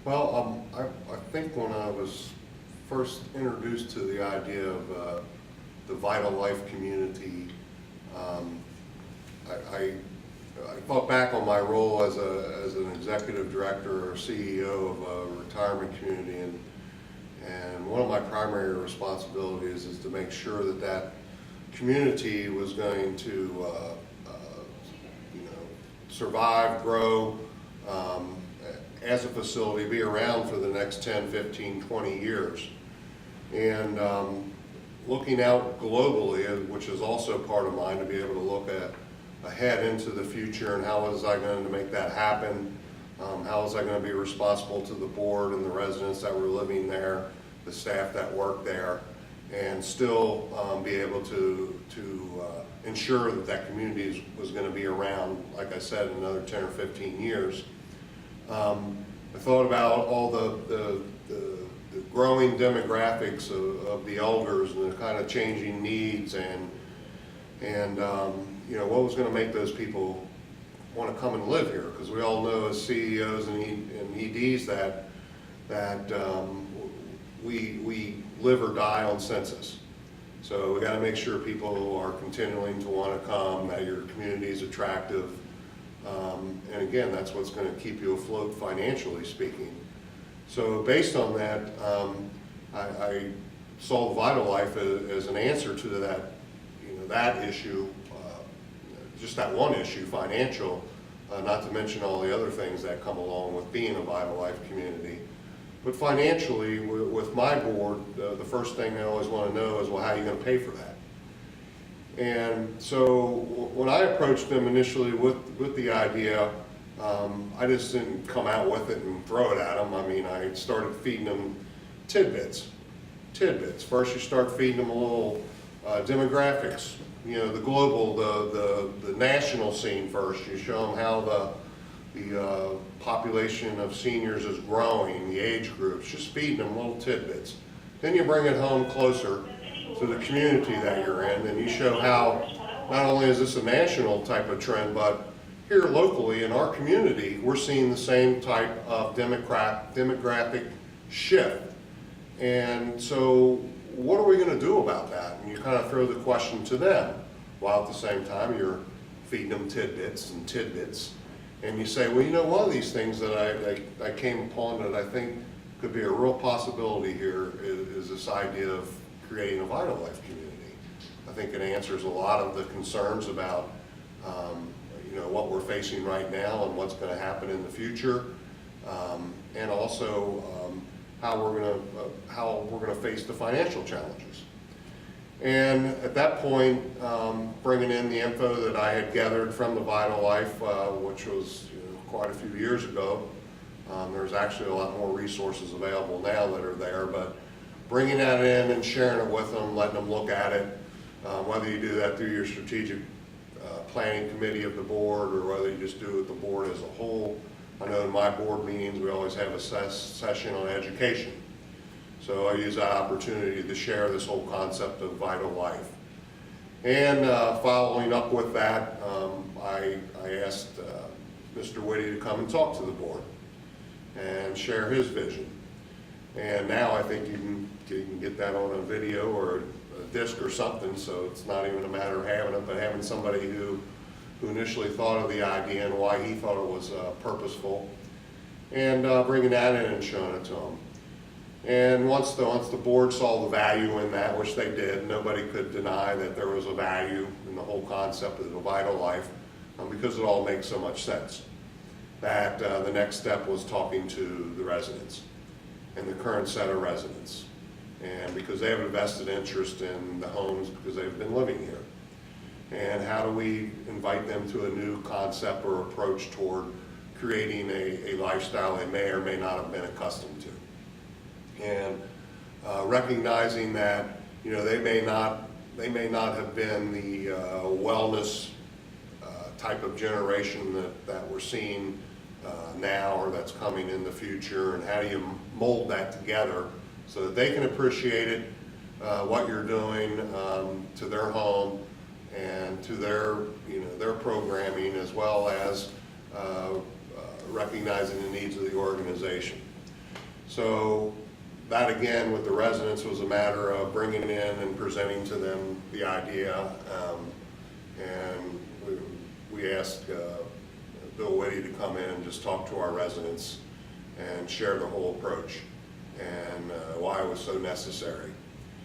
Well, I think when I was first introduced to the idea of the Vital Life community, um, I thought back on my role as an executive director or CEO of a retirement community, and one of my primary responsibilities is to make sure that that community was going to survive, grow, as a facility, be around for the next 10, 15, 20 years. And looking out globally, which is also part of mine, to be able to look ahead into the future and how is I going to make that happen, how is I going to be responsible to the board and the residents that were living there, the staff that work there, and still be able to ensure that that community was going to be around, like I said, in another 10 or 15 years. I thought about all the growing demographics of the elders and the kind of changing needs, and what was going to make those people want to come and live here, because we all know as CEOs and EDs that we live or die on census. So we got to make sure people are continuing to want to come, that your community is attractive, and again, that's what's going to keep you afloat financially speaking. So based on that, I saw the Vital Life as an answer to that, that issue, just that one issue, financial, not to mention all the other things that come along with being a Vital Life community. But financially, with my board, the first thing I always want to know is, well, how are you going to pay for that? And so when I approached them initially with the idea, I just didn't come out with it and throw it at them. I mean, I started feeding them tidbits. First, you start feeding them a little demographics, the global, the national scene first. You show them how the population of seniors is growing, the age groups, just feeding them little tidbits. Then you bring it home closer to the community that you're in, and you show how not only is this a national type of trend, but here locally in our community, we're seeing the same type of demographic shift. And so what are we going to do about that? And you kind of throw the question to them, while at the same time you're feeding them tidbits. And you say, well, one of these things that I came upon that I think could be a real possibility here is this idea of creating a Vital Life community. I think it answers a lot of the concerns about what we're facing right now and what's going to happen in the future, and also how we're going to face the financial challenges. And at that point, bringing in the info that I had gathered from the Vital Life, which was quite a few years ago, there's actually a lot more resources available now that are there, but bringing that in and sharing it with them, letting them look at it, whether you do that through your strategic planning committee of the board or whether you just do it the board as a whole. I know in my board meetings we always have a session on education. So I use that opportunity to share this whole concept of Vital Life. And following up with that, I asked Mr. Whitty to come and talk to the board and share his vision. And now I think you can get that on a video or a disc or something, so it's not even a matter of having it, but having somebody who initially thought of the idea and why he thought it was purposeful, and bringing that in and showing it to them. And once the board saw the value in that, which they did, nobody could deny that there was a value in the whole concept of the Vital Life, because it all makes so much sense. That the next step was talking to the residents and the current set of residents, and because they have a vested interest in the homes because they've been living here. And how do we invite them to a new concept or approach toward creating a lifestyle they may or may not have been accustomed to. And recognizing that they may not have been the wellness type of generation that we're seeing now or that's coming in the future, and how do you mold that together so that they can appreciate it, what you're doing to their home and to their programming, as well as recognizing the needs of the organization. So that again with the residents was a matter of bringing in and presenting to them the idea. And we asked Bill Whitty to come in and just talk to our residents and share the whole approach and why it was so necessary.